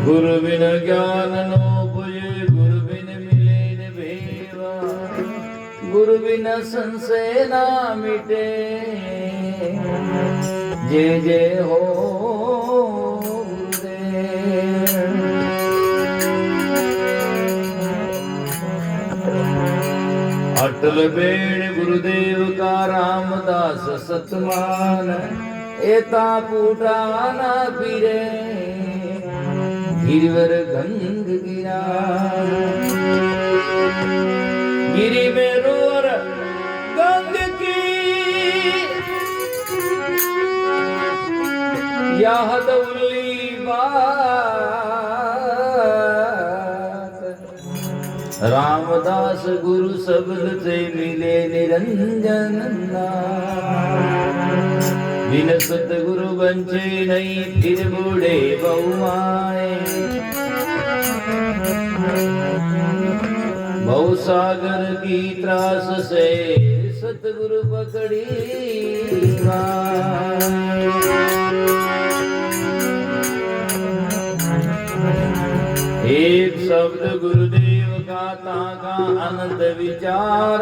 गुरु बिन ज्ञान नो बुझे, गुरु बिन मिले न भेवा, गुरु बिन संशय ना मिटे, जे जे हो अटल बेड़ गुरुदेव का रामदास सतमान, एता पूटा ना पीरे, गिरिवर गंग गिरा, गिरी में रोर गंग की यादवली बात, रामदास गुरु शब्द से मिले निरंजन बिन सतगुरु बंचे नहीं, फिर बूढ़े बहुआए, भवसागर की त्रास से सतगुरु पकड़ी एक शब्द गुरुदेव का ताका अनंत विचार,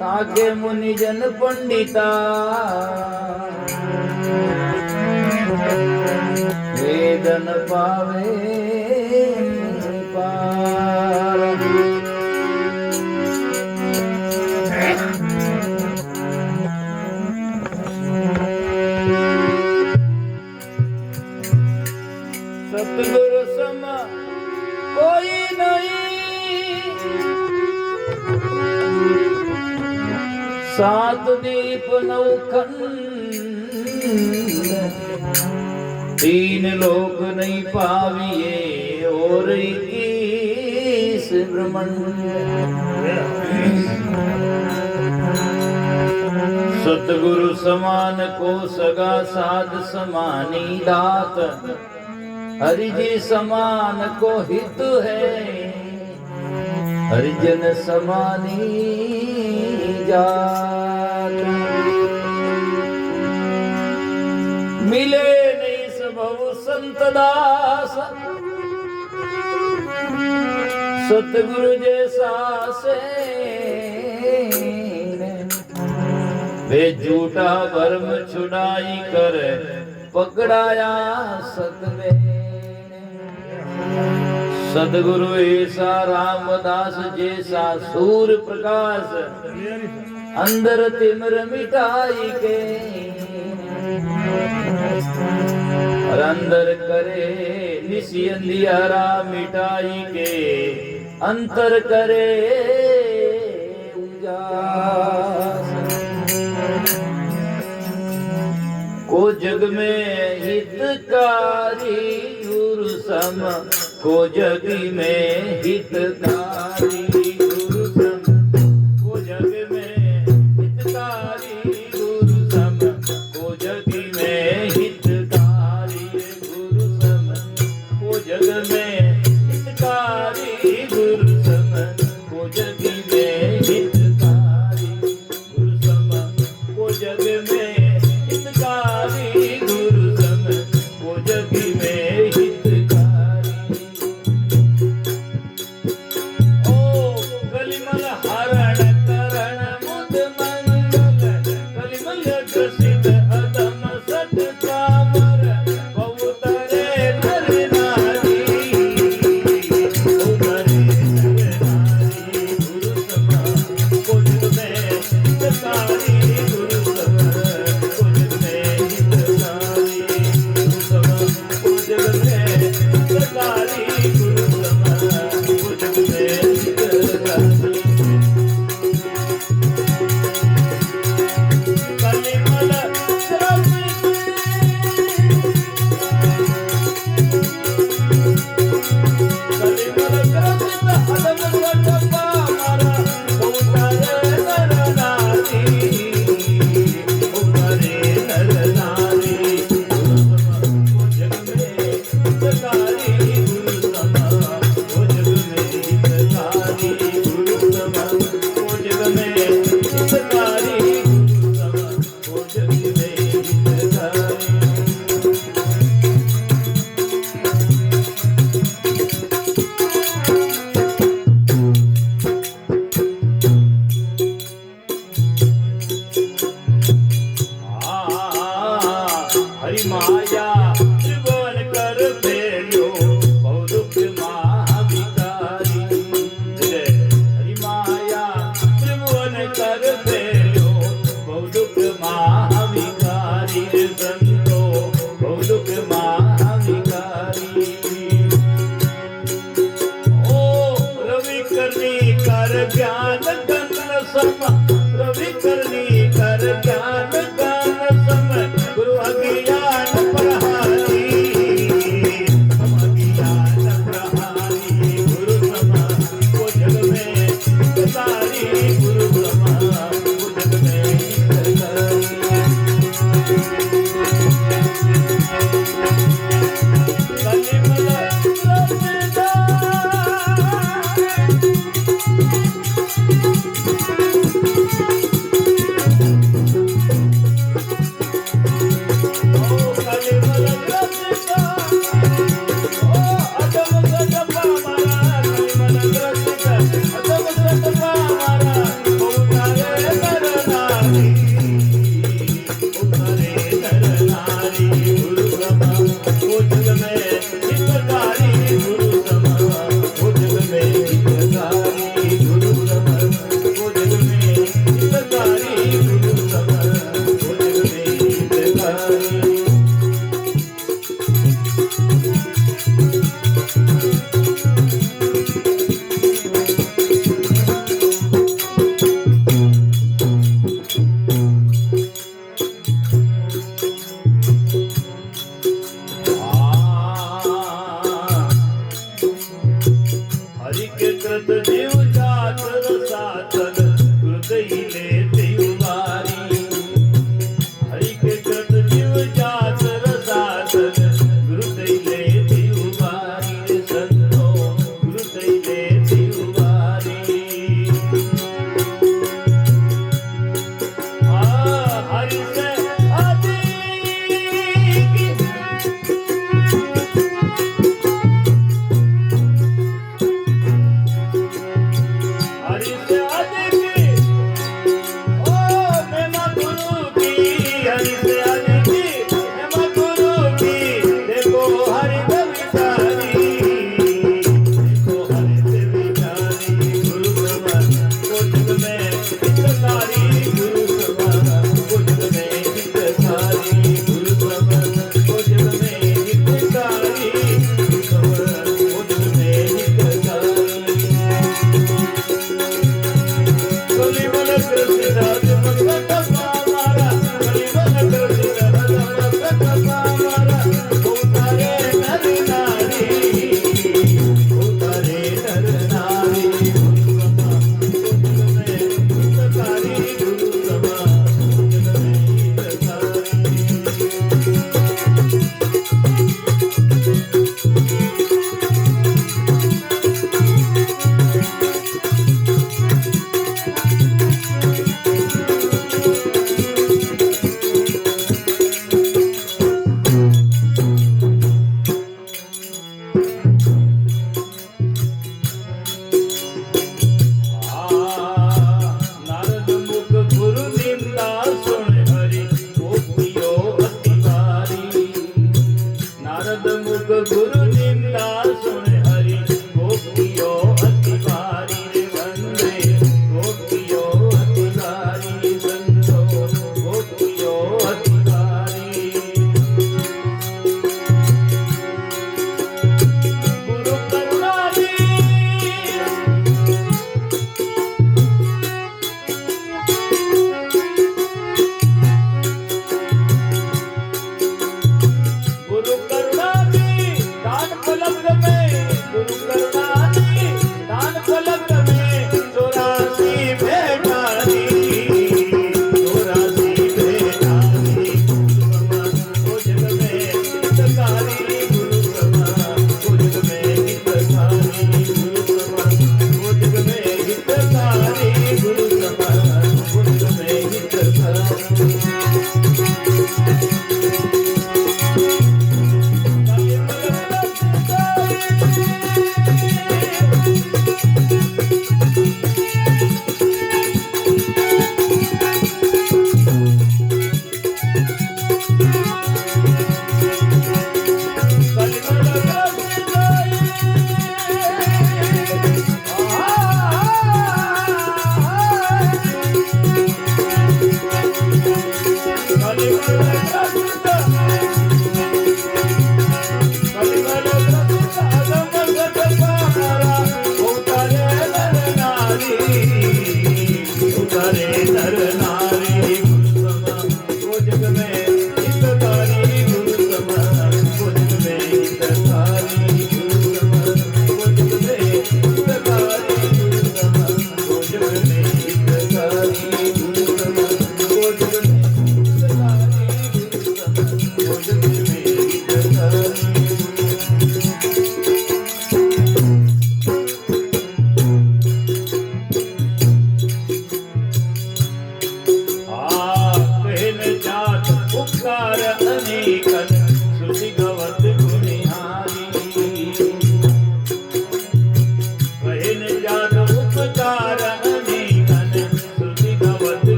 ताके मुनिजन पंडिता वेदन पावे पार। सतगुरु सम कोई नहीं, सात दीप नौखंड, तीन लोक नहीं पाविए और 21 ब्रह्मांड। सतगुरु समान को सगा साध समानी दात, हरि जी समान को हित है, हरिजन समानी जात। मिले नहीं सबव संत दास, सतगुरु जैसा से वे झूठा भरम छुड़ाई कर पकड़ाया सतवे। सदगुरु ऐसा रामदास जैसा सूर्य प्रकाश, अंदर तिमिर मिटाई के, और अंदर करे निसी अंधियारा मिटाई के, अंतर करे उजास। को जग में हितकारी गुरु सम, को जग में हितकारी गुरु सम, को जग में हितकारी गुरु सम, को जग में हितकारी गुरु सम, को जग में हितकारी गुरु सम, को जग में हितकारी गुरु सम, को जग में हितकारी गुरु सम, को जग में हितकारी। सम रवि करनी कर ज्ञान गान सम गुरु अज्ञान प्रहारी हम अज्ञान प्रहारी गुरु समा वो जग में सारी गुरु समा वो जग में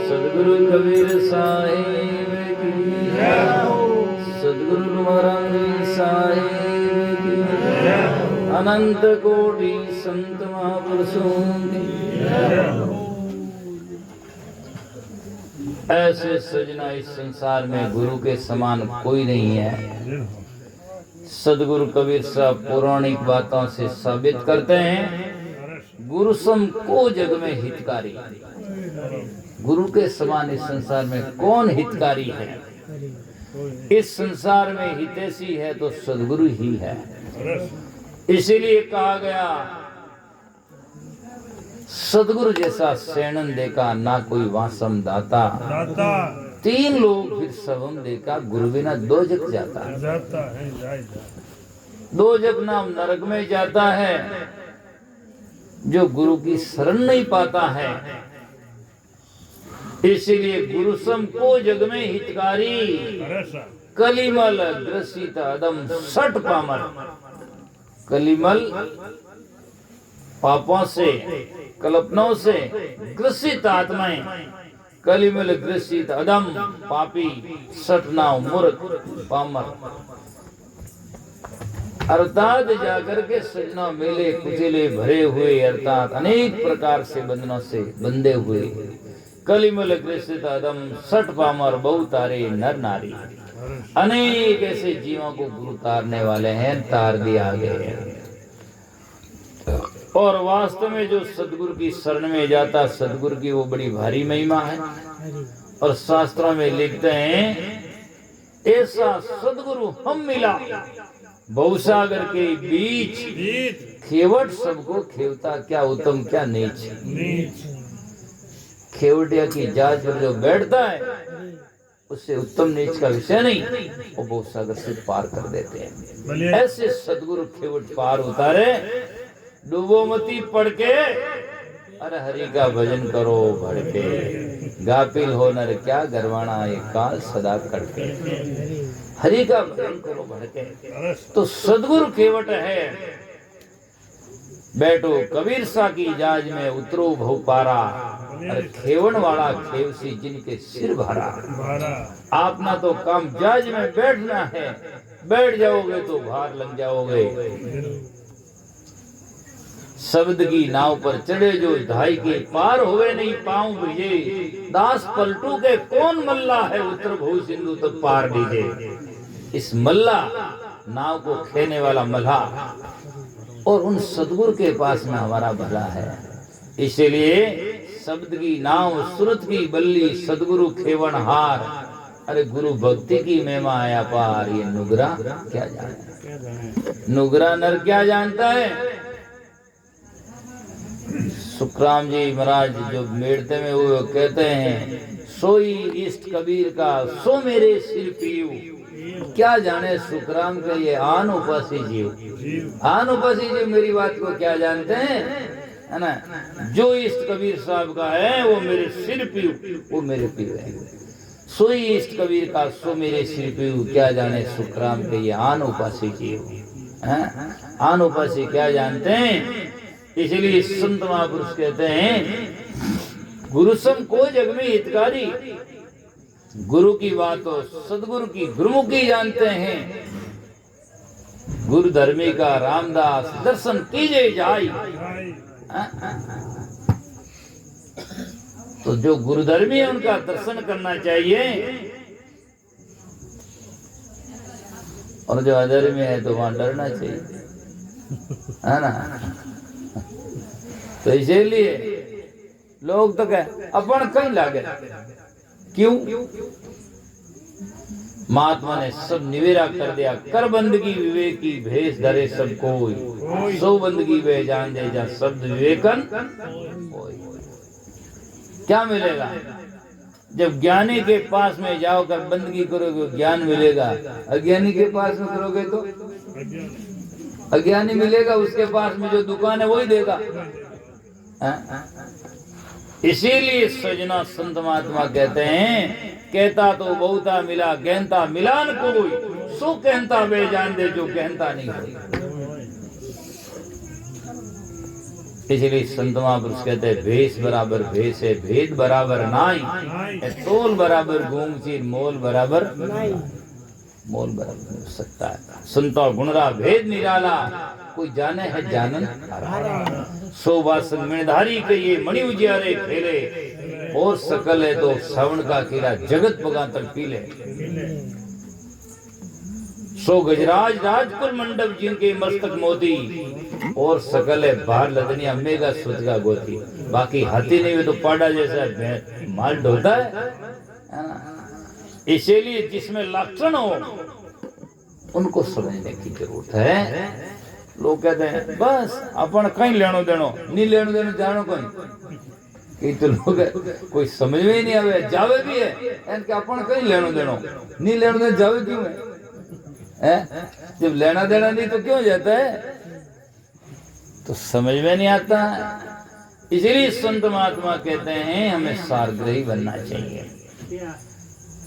सदगुरु कबीर साहिब की सदगुरु महाराज साहिब की अनंत कोटि संत महापुरुषों की। ऐसे सजना इस संसार में गुरु के समान कोई नहीं है। सदगुरु कबीर साहब पौराणिक बातों से साबित करते हैं, गुरु सम को जग में हितकारी। गुरु के समान इस संसार में कौन हितकारी है? इस संसार में हितैषी है तो सदगुरु ही है। इसीलिए कहा गया, सदगुरु जैसा सेणन देखा ना कोई वासम दाता। तीन लोग फिर सबम देखा, गुरु बिना दो जग जाता है। दो जग नाम नरक में जाता है जो गुरु की शरण नहीं पाता है। इसलिए गुरु सम को जग में हितकारी, कलिमल ग्रसित अदम सठ पामर। कलिमल पापों से, कल्पनाओं से ग्रसित आत्माएं, कलिमल ग्रसित अदम पापी, सटनाव मूर्ख पामर। अर्थात जाकर के सजना मेले कुचले भरे हुए, अर्थात अनेक प्रकार से बंधनों से बंधे हुए, कलिमल ग्रसित अदम सठ पामर बहु तारे नर नारी। अनेक ऐसे जीवों को गुरु तारने वाले हैं, तार दिया गए हैं। और वास्तव में जो सदगुरु की शरण में जाता, सदगुरु की वो बड़ी भारी महिमा है। और शास्त्रों में लिखते हैं, ऐसा सदगुरु हम मिला बहुसागर के बीच, खेवट सबको खेवता क्या उत्तम क्या नीच। खेवटिया की जांच पर जो बैठता है उससे उत्तम नीच का विषय नहीं, वो बहुसागर से पार कर देते हैं। ऐसे सदगुरु खेवट पार उतारे। डूबो मती पढ़ के, अरे हरि का भजन करो भड़ के। गापिल हो नर क्या गरवाना, ये काल सदा कड़के। हरि का भजन करो भड़ के। तो सदगुरु खेवट है। बैठो कबीर सा की जाज में, उतरो भव पारा। अरे खेवन वाला खेवसी जिनके सिर भरा। आप ना तो काम जाज में बैठना है, बैठ जाओगे तो भार लग जाओगे। शब्द की नाव पर चढ़े जो ढाई के पार हुए नहीं पाँव भिजे। दास पलटू के कौन मल्ला है, उत्तर भू सिंधु तक पार दीजे। इस मल्ला नाव को खेने वाला मल्हा, और उन सदगुरु के पास में हमारा भला है। इसलिए शब्द की नाव सुरत की बल्ली, सदगुरु खेवन हार। अरे गुरु भक्ति की महिमा आया पार, ये नुगरा क्या जाने। नुगरा नर क्या जानता है? सुखराम जी महाराज जो मेड़ते में वो कहते हैं, सोई इष्ट कबीर का सो मेरे सिर पीऊ। क्या जाने सुखराम का ये आन उपासी जीव। आन उपासी जीव मेरी बात को क्या जानते हैं, है ना? जो इष्ट कबीर साहब का है वो मेरे सिर पीऊ, वो मेरे पीऊ है। सोई इष्ट कबीर का सो मेरे सिर पीऊ। क्या जाने सुखराम के ये आन उपासी जीव। आन उपासी क्या जानते हैं? इसलिए संत महापुरुष कहते हैं, गुरु सम को जग में हितकारी। गुरु की बात तो सदगुरु की गुरुमुखी जानते हैं। गुरु धर्मी का रामदास दर्शन कीजिए जाई। तो जो गुरुधर्मी है उनका दर्शन करना चाहिए, और जो अधर्मी है तो वहां डरना चाहिए। है ना। तो इसीलिए लोग तो कहे अपन कहीं लागे, क्यों? महात्मा ने सब निवेरा कर दिया। कर बंदगी विवेक की भेष धरे सब कोई, सो बंदगी वे जान दे जा शब्द विवेकन कोई। क्या मिलेगा? जब ज्ञानी के पास में जाओकर बंदगी करोगे ज्ञान मिलेगा, अज्ञानी के पास में करोगे तो अज्ञानी मिलेगा। उसके पास में जो दुकान है वही देगा। इसीलिए सजना संत महात्मा कहते हैं, कहता तो बहुता मिला गहनता मिलान कोई, सो कहता वे जान दे जो कहता नहीं कोई। इसलिए संत महापुरुष कहते हैं, भेष बराबर भेष है, भेद बराबर नाई, तोल बराबर घूम चीर, मोल बराबर मोल बराबर हो सकता है। संतो गुणरा भेद निराला, कोई जाने है जानन हारा। सो वासन मिणधारी के ये मणि उजियारे खेले, और सकल है तो श्रवण का कीड़ा जगत पगातल पीले। सो गजराज राजकुल मंडप जिनके मस्तक मोती, और सकल है बाहर लदनिया मेगा सुध का गोती। बाकी हाथी नहीं हुए तो पाड़ा जैसा माल ढोता है। इसीलिए जिसमें लक्षण हो उनको समझने की जरूरत है। लोग कहते हैं बस अपन कहीं लेनो देनो नहीं, लेनो देनो जानो कहीं। तो लोग कोई समझ में ही नहीं आवे, जावे भी है कि अपन कहीं लेनो देनो नहीं, लेनो देनो जावे क्यों है? जब लेना देना नहीं तो क्यों जाता है? तो समझ में नहीं आता। इसलिए संत महात्मा कहते हैं हमें सारग्रही बनना चाहिए।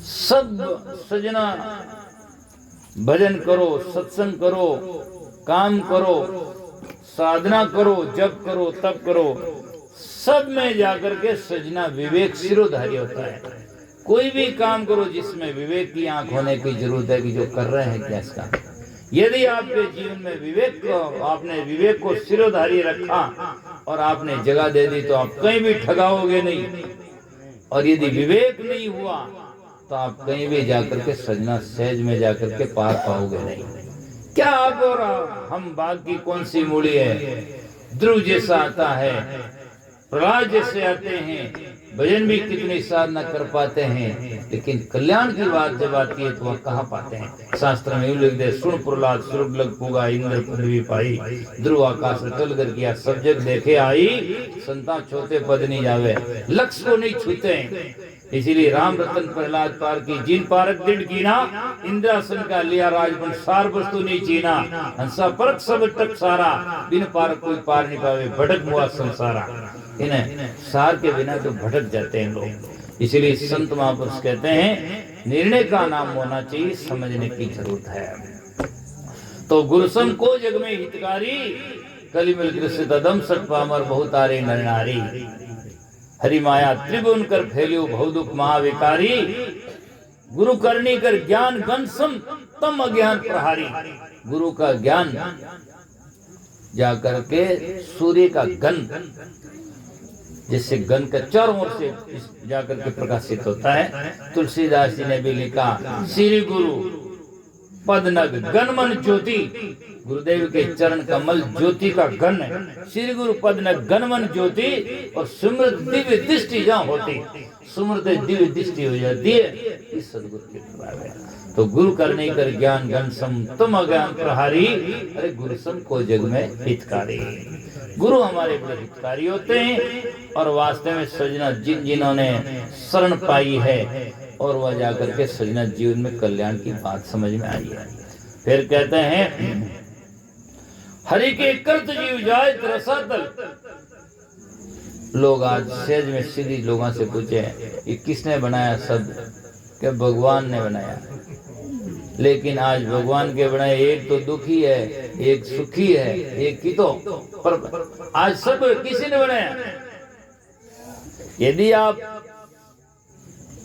सब सजना भजन करो, सत्संग करो, काम करो, साधना करो, जप करो, तप करो, सब में जाकर के सजना विवेक सिरोधारी होता है। कोई भी काम करो जिसमें विवेक की आंख होने की जरूरत है कि जो कर रहे हैं क्या इसका। यदि आपके जीवन में विवेक को, आपने विवेक को सिरोधारी रखा और आपने जगह दे दी तो आप कहीं भी ठगाओगे नहीं। और यदि विवेक नहीं हुआ तो आप कहीं भी जाकर के सजना सहज में जाकर के पार पाओगे नहीं। क्या आप और हम बाग की कौन सी मूली है? ध्रुव जैसा आता है, प्रहलाद जैसे आते हैं, भजन भी कितनी साधना कर पाते हैं, लेकिन कल्याण की बात जब आती है तो वह कहाँ पाते हैं? शास्त्र में यूं लिख दे, सुन प्रहलाद स्वर्ग लग पुगा, इंद्र पदवी पाई, ध्रुव आकाश टल कर किया, सब जग देखे आई, संता छोटे पद नहीं जावे, लक्ष्य को नहीं छूते। इसीलिए राम रतन प्रहलाद पार की, जिन पारक दृढ़ कीना, इंद्रासन का लिया राजपन, सार वस्तु नहीं चीना, हंसा परक सब तक सारा, बिन पारक कोई पार नहीं पावे, भटक मुआ संसारा। इन्हें सार के बिना तो भटक जाते हैं लोग। इसीलिए संत महापुरुष कहते हैं निर्णय का नाम होना चाहिए, समझने की जरूरत है। तो गुरुसम को जग में हितकारी, कली मिल कृष्ण ददम सट पामर बहुतारे नर नारी, हरि माया त्रिभुवन कर फैलियो बहु दुख महाविकारी, गुरु करनी कर ज्ञान गण सम तम अज्ञान प्रहारी। गुरु का ज्ञान जाकर के सूर्य का गण, जिससे गण का चारों ओर से जाकर के प्रकाशित होता है। तुलसीदास जी ने भी लिखा, श्री गुरु पदनग गण मन ज्योति, गुरुदेव के चरण कमल ज्योति का गण है। श्री गुरु पदनग गण मन ज्योति, और सुमृत दिव्य दृष्टि जहाँ होती, सुमृत दिव्य दृष्टि हो जाती है, इस सदगुरु के प्रभाव है। तो गुरु करने कर ज्ञान गण सम तुम अज्ञान प्रहारी, अरे गुरु सम को जग में हितकारी। गुरु हमारे बड़े हितकारी होते हैं। और वास्तव में सजना जिन्होंने शरण पाई है और वह जाकर के सजना जीवन में कल्याण की बात समझ में आई है। फिर कहते हैं हरि के कृत जीव जाए रसातल। लोग आज सहज में सीधी लोगों से पूछे ये किसने बनाया? सब क्या भगवान ने बनाया। लेकिन आज भगवान के बनाए एक तो दुखी है, एक सुखी है, एक की तो पर आज सब किसी ने बनाया। यदि आप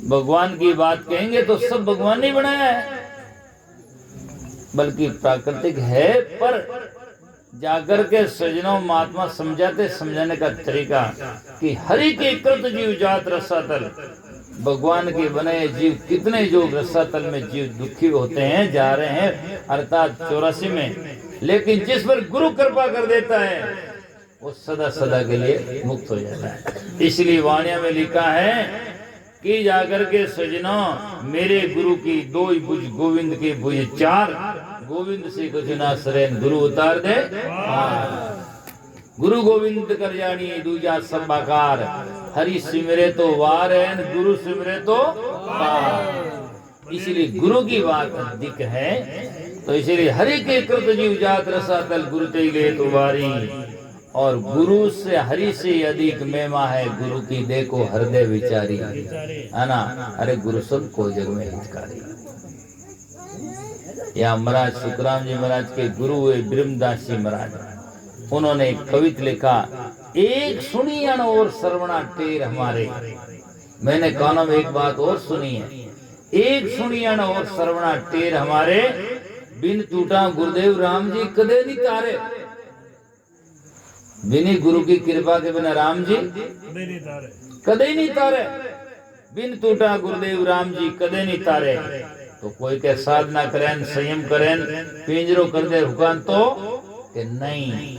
भगवान की बात कहेंगे तो सब भगवान ने बनाया है, बल्कि प्राकृतिक है। पर जाकर के सजनों महात्मा समझाते, समझाने का तरीका कि हरि के कृत जीव जात रसातल, भगवान के बने जीव कितने जो रसातल में जीव दुखी होते हैं जा रहे हैं। अर्थात 84 में लेकिन जिस पर गुरु कृपा कर देता है वो सदा सदा के लिए मुक्त हो जाता है। इसलिए वाणिया में लिखा है कि जाकर के सजना मेरे गुरु की दो ही भुज गोविंद की भुज चार, गोविंद से कुछ ना सरेन गुरु उतार दे। गुरु गोविंद कर जानी दूजा संभाकार, हरि सिमरे तो वार है, गुरु सिमरे तो पार। इसलिए गुरु की बात अधिक है, तो इसलिए हरि के कृत जीव जात रसातल गुरु ते ले तो वारी, और गुरु से हरि से अधिक महिमा है गुरु की देखो हृदय विचारी, है ना। अरे गुरु सब को जग में हितकारी। या महाराज सुखराम जी महाराज के गुरु हुए ब्रह्मदास जी महाराज, उन्होंने एक कविता लिखा, एक सुनी अण और श्रवणा टेर हमारे। मैंने कानों में एक बात और सुनी है, एक सुनी अण और श्रवणा टेर हमारे, बिन टूटा गुरुदेव राम जी कदे नहीं तारे। बिनी गुरु की कृपा के बिना राम जी कदे नहीं तारे, बिन टूटा गुरुदेव राम जी कदे नहीं तारे। तो कोई के साधना करें, संयम करें, पिंजरो कर दे हुकान तो के नहीं।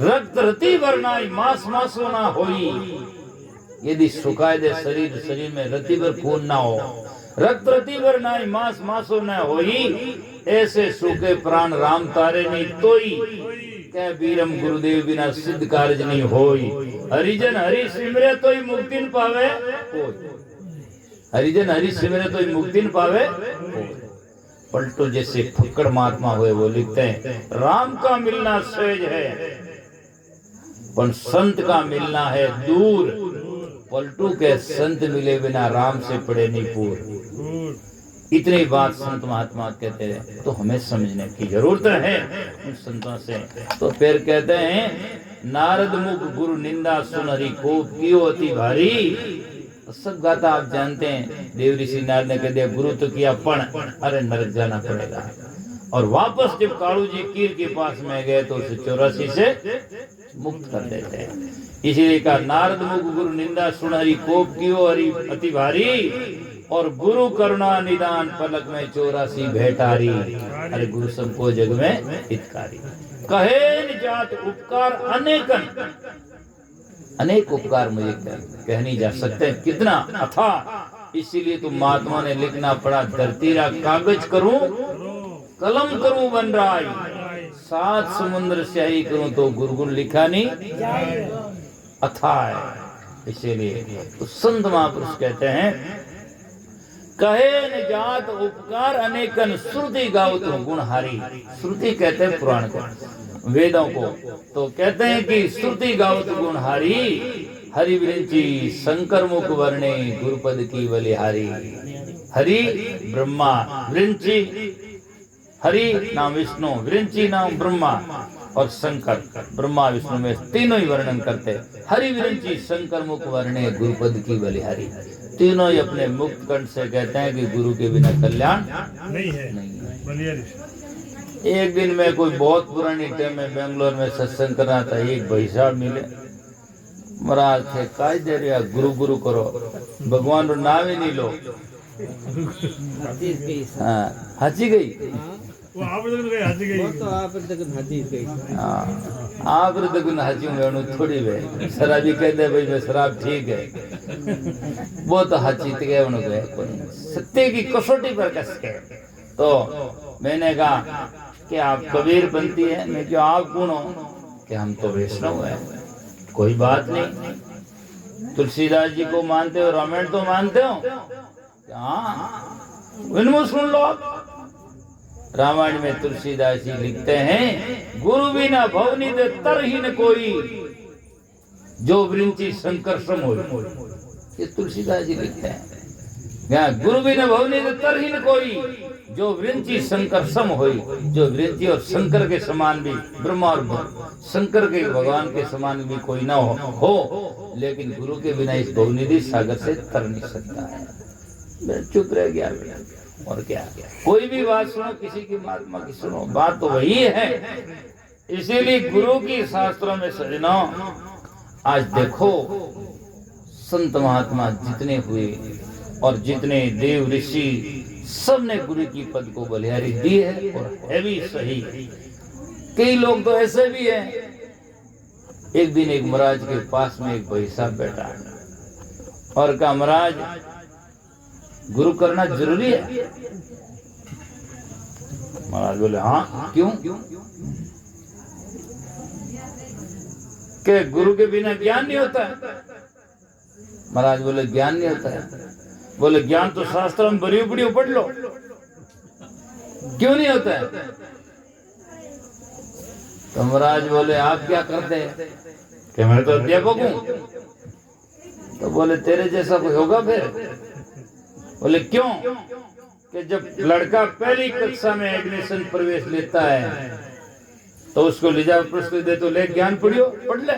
रक्त रति वरनाई मास मासो ना होई, यदि सुखाए दे शरीर, शरीर में रति भर खून ना हो, रक्त रति वरनाई मास मासो ना होई, ऐसे सूखे प्राण राम तारे नहीं तोई, क्या बीरम गुरुदेव बिना सिद्ध कार्य नहीं होई। हरिजन हरि सिमरे तो ही मुक्ति न पावे कोई, हरिजन हरि सिमरे तो ही मुक्ति न पावे कोई। पलटू जैसे फक्कड़ महात्मा हुए वो लिखते हैं, राम का मिलना सहज है पर संत का मिलना है दूर। पलटू के संत मिले बिना राम से पड़े नहीं पूर। इतनी बात संत महात्मा कहते हैं, तो हमें समझने की जरूरत है उन संतों से। तो फिर कहते हैं, नारद मुख गुरु निंदा सुन हरि कोप कियो अति भारी। सब गाथा आप जानते हैं, देव ऋषि नारद ने कह दिया गुरु तो किया पण, अरे नरक जाना पड़ेगा। और वापस जब कालू जी कीर के पास में गए तो उसे 84 से मुक्त कर देते हैं। इसीलिए कहा, नारद मुख गुरु निंदा सुन हरि कोप कियो हरि अति भारी, और गुरु करुणा निदान पलक में 84 भेटारी। अरे गुरु सबको जग में हितकारी। कहे न जात उपकार अनेकन, अनेक उपकार मुझे कह नहीं जा सकते, कितना अथा। इसीलिए तो महात्मा ने लिखना पड़ा, धरतीरा कागज करूं कलम करूं बनराई, 7 समुद्र स्याही करूं तो गुरगुन लिखा नहीं अथा है। इसीलिए तो संत महापुरुष कहते हैं, कहे न जात उपकार अनेकन, श्रुति गावत गुणहारी। श्रुति कहते हैं पुराण को, वेदों को। तो कहते हैं कि श्रुति गावत गुणहारी, हरि विरंची शंकर मुख वर्णे गुरुपद की बलिहारी। हरि ब्रह्मा, विरंची हरि नाम विष्णु, विरंची नाम ब्रह्मा, और शंकर ब्रह्मा विष्णु में तीनों ही वर्णन करते। हरि विरंची शंकर मुख वर्णे गुरुपद की बलिहारी। तीनों ही अपने मुक्त कंठ से कहते हैं कि गुरु के बिना कल्याण नहीं है। एक दिन में कोई बहुत पुरानी टाइम में बेंगलोर में सत्संग करना था, एक भाई साहब मिले, महाराज थे काय दे रहा गुरु गुरु करो, भगवान रो नाम ही नहीं लो। हाँ हाची गई, आप हाची में थोड़ी वे शराबी कह दे भाई मैं शराब ठीक है, वो तो हाची गए सत्य की कसौटी पर कस के। तो मैंने कहा कि आप कबीर बनती है, मैं क्यों आप कौन हो, कि हम तो वैष्णव है। कोई बात नहीं, तुलसीदास जी को मानते हो, रामायण तो मानते हो, हाँ इनमें सुन लो। रामायण में तुलसीदास जी लिखते हैं, गुरु बिना भवनी दे तरहीन कोई, जो विरंची शंकर सम हो। ये तुलसीदास जी लिखते हैं, गुरु बिना भवनी दे तरहीन कोई, जो विरंची शंकर सम होई। जो विरंची और शंकर के समान भी, ब्रह्मा और शंकर के भगवान के समान भी कोई ना हो, लेकिन गुरु के बिना इस भवनिधि सागर से तर नहीं सकता है। मैं चुप रह गया, और क्या कोई भी बात सुनो, किसी की महात्मा की सुनो, बात तो वही है। इसीलिए गुरु की शास्त्रों में सजना, आज देखो संत महात्मा जितने हुए और जितने देव ऋषि, सब ने गुरु की पद को बलिहारी दी है, और है भी सही। कई लोग तो ऐसे भी हैं। एक दिन एक महाराज के पास में एक भाई साहब बैठा और कहा, महाराज गुरु करना जरूरी है? महाराज बोले, हाँ क्यों? कि गुरु के बिना ज्ञान नहीं होता है। महाराज बोले, ज्ञान नहीं होता है? बोले, ज्ञान तो शास्त्र में बड़ी बड़ी पढ़ लो, क्यों नहीं होता है? तो महाराज बोले, आप क्या करते हैं? कि मैं तो अध्यापक हूं। तो बोले, तेरे जैसा कोई होगा फिर? बोले, क्यों? कि जब लड़का पहली कक्षा में एडमिशन प्रवेश लेता है तो उसको ले जाओ, प्रश्न दे तो ले, ज्ञान पढ़ियो, पढ़ ले।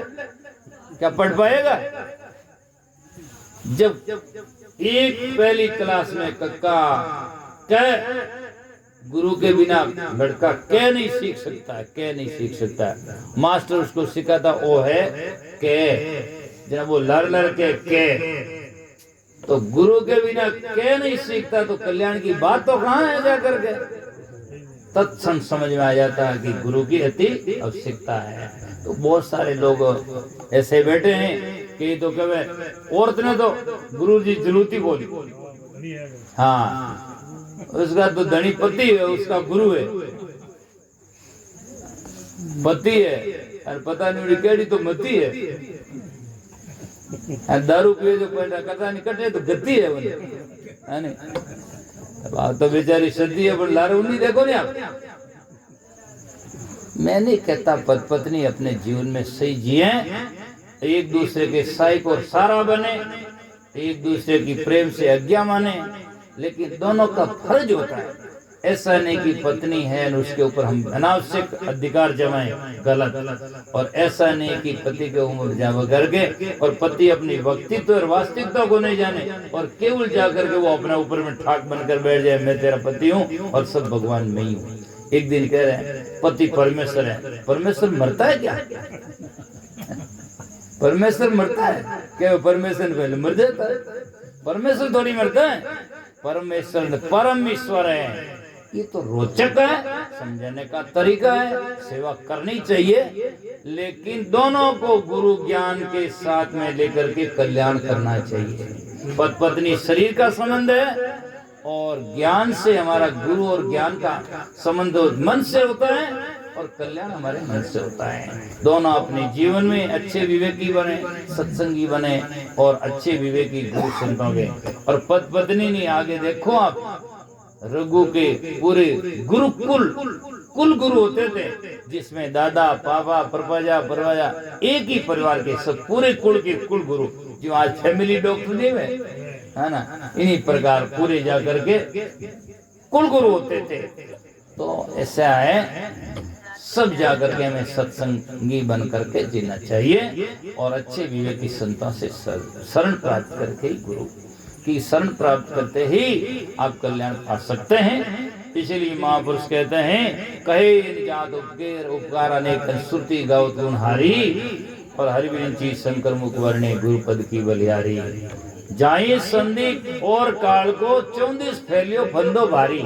क्या पढ़ पाएगा? जब एक पहली क्लास में कक्का कह, गुरु के बिना लड़का कह नहीं सीख सकता है, कह नहीं सीख सकता है। मास्टर उसको सिखाता वो है कह, जब वो लड़ लड़ के तो गुरु के बिना कह नहीं सीखता तो कल्याण की बात तो कहाँ है जाकर के? तत्क्षण समझ में आ जाता है कि गुरु की अति आवश्यकता है। तो बहुत सारे लोग ऐसे बैठे हैं कि तो कहे औरत ने तो गुरु जी जरूरती बोली, हाँ उसका तो धनी पति है, उसका गुरु है, पति है, और पता नहीं केड़ी तो मती है। दारू पिए जो कथा नहीं कटे तो गति है नहीं। अब तो बेचारी सदी है, पर लारू नहीं देखो नहीं आप। मैं नहीं कहता पति पत्नी अपने जीवन में सही जिए, एक दूसरे के सहायक और सारा बने, एक दूसरे की प्रेम से आज्ञा माने, लेकिन दोनों का फर्ज होता है। ऐसा नहीं कि पत्नी है और उसके ऊपर हम अनावश्यक अधिकार जमाएं, गलत। और ऐसा नहीं कि पति के उम्र जावा करके और पति अपनी व्यक्तित्व और वास्तविकता को नहीं जाने और केवल जाकर के वो अपने ऊपर में ठाक बनकर बैठ जाए, मैं तेरा पति हूँ और सब भगवान मैं ही हूँ। एक दिन कह रहे हैं पति परमेश्वर है। परमेश्वर मरता है क्या? परमेश्वर मरता है क्या? परमेश्वर पहले मर जाता है? परमेश्वर थोड़ी मरता है। परमेश्वर परम ईश्वर है। ये तो रोचक है, समझने का तरीका है, सेवा करनी चाहिए, लेकिन दोनों को गुरु ज्ञान के साथ में लेकर के कल्याण करना चाहिए। पति पत्नी शरीर का संबंध है और ज्ञान से हमारा गुरु और ज्ञान का संबंध मन से होता है और कल्याण हमारे मन से होता है। दोनों अपने जीवन में अच्छे विवेकी बने, सत्संगी बने और अच्छे विवेकी गुरु संतों के। और पति पत्नी नहीं, आगे देखो आप रघु के पूरे गुरुकुल कुल गुरु होते थे, जिसमें दादा पापा परपाजा परवाजा एक ही परिवार के सब पूरे कुल के कुल गुरु, जो आज फैमिली डॉक्टर नहीं है ना, इन्हीं प्रकार पूरे जाकर के कुल गुरु होते थे। तो ऐसा है, सब जाकर के हमें सत्संगी बन करके जीना चाहिए और अच्छे विवेकी संतों से शरण प्राप्त करके गुरु की शरण प्राप्त करते ही आप कल्याण पा सकते हैं। इसलिए महापुरुष कहते हैं, कहे जात उपकेर उपकार अनेक श्रुति गौत गुणहारी और हरिविंची शंकर मुख वर्णे गुरुपद की बलिहारी। जाई संधि और काल को 34 फैलियो फंदो भारी।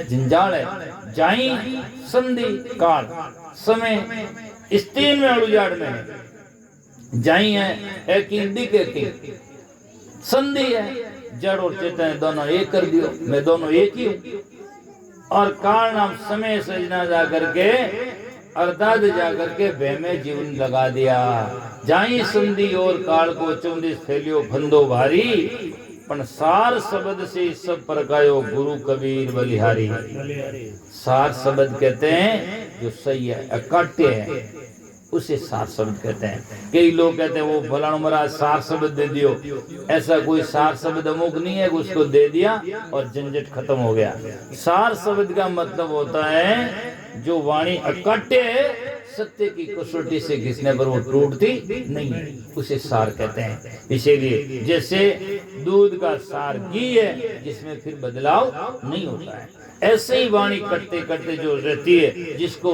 जंजाल है, जाई संधि काल समय इस तीन में उजाड़ में है। जाई है एक इंदी के संधि है, जड़ और चेतन दोनों एक कर दियो, मैं दोनों एक ही हूँ। और काल नाम समय सजना जा करके अर्थात जाकर के भय में जीवन लगा दिया। जाई संधि और काल को 34 फैलियो फंदो भारी, पण सार शब्द से सब परकायो गुरु कबीर बलिहारी। सार शब्द कहते हैं जो सही है, अकाट्य है, उसे सार शब्द कहते हैं। कई लोग कहते हैं वो फलाना महाराज सार शब्द दे दियो, ऐसा कोई सार शब्द अमुक नहीं है, उसको दे दिया और झंझट खत्म हो गया। सार शब्द का मतलब होता है जो वाणी अकाट्य है, सत्य की कसौटी से घिसने पर वो टूटती नहीं है, उसे सार कहते हैं। इसीलिए जैसे दूध का सार घी है जिसमें फिर बदलाव नहीं होता है, ऐसे ही वाणी करते करते जो रहती है, जिसको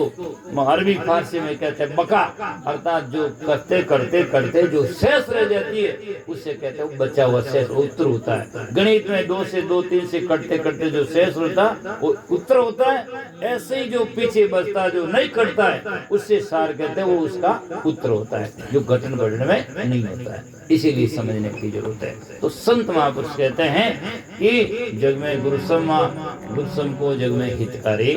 अरबी फारसी में कहते हैं बका, अर्थात जो करते करते करते जो शेष रह जाती है उसे कहते हैं बचा हुआ शेष, उत्तर होता है। गणित में 2 से 2 3 से करते करते जो शेष होता है वो उत्तर होता है। ऐसे ही जो पीछे बचता जो नहीं करता है उससे सार कहते हैं, वो उसका उत्तर होता है, जो घटन बढ़ने में नहीं होता है। इसीलिए समझने की जरूरत है। तो संत महापुरुष कहते हैं कि जग में गुरुसम को जग में हितकारी।